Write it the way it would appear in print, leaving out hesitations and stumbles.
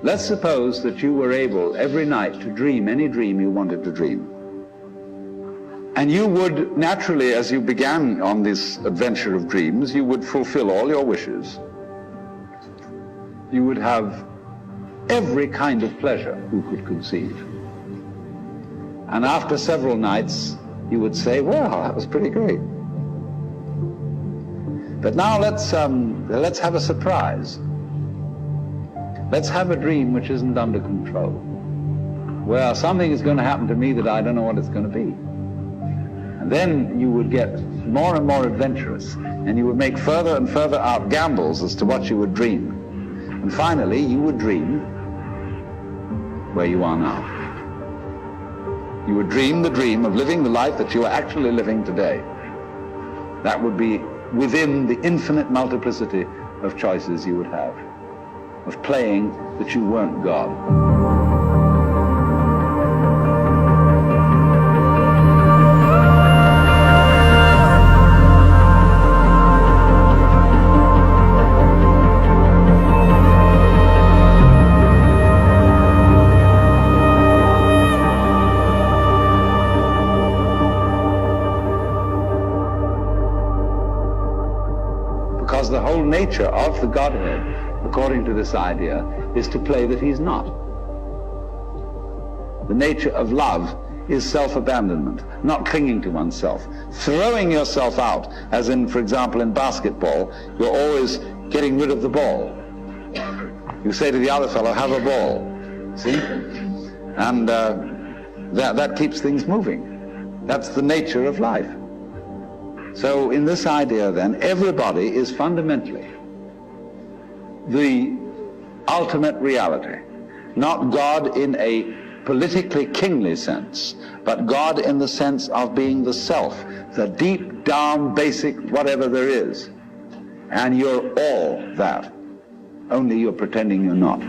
Let's suppose that you were able every night to dream any dream you wanted to dream. And you would naturally, as you began on this adventure of dreams, you would fulfill all your wishes. You would have every kind of pleasure you could conceive. And after several nights, you would say, well, that was pretty great. But now let's have a surprise. Let's have a dream which isn't under control, where something is going to happen to me that I don't know what it's going to be. And then you would get more and more adventurous, and you would make further and further out gambles as to what you would dream. And finally, you would dream where you are now. You would dream the dream of living the life that you are actually living today. That would be within the infinite multiplicity of choices you would have, of playing that you weren't God. Because the whole nature of the Godhead, according to this idea, is to play that he's not. The nature of love is self-abandonment, not clinging to oneself, throwing yourself out, as in, for example, in basketball, you're always getting rid of the ball. You say to the other fellow, have a ball, see? And that keeps things moving. That's the nature of life. So in this idea then, everybody is fundamentally the ultimate reality, not God in a politically kingly sense, but God in the sense of being the self, the deep down basic whatever there is. And you're all that, only you're pretending you're not.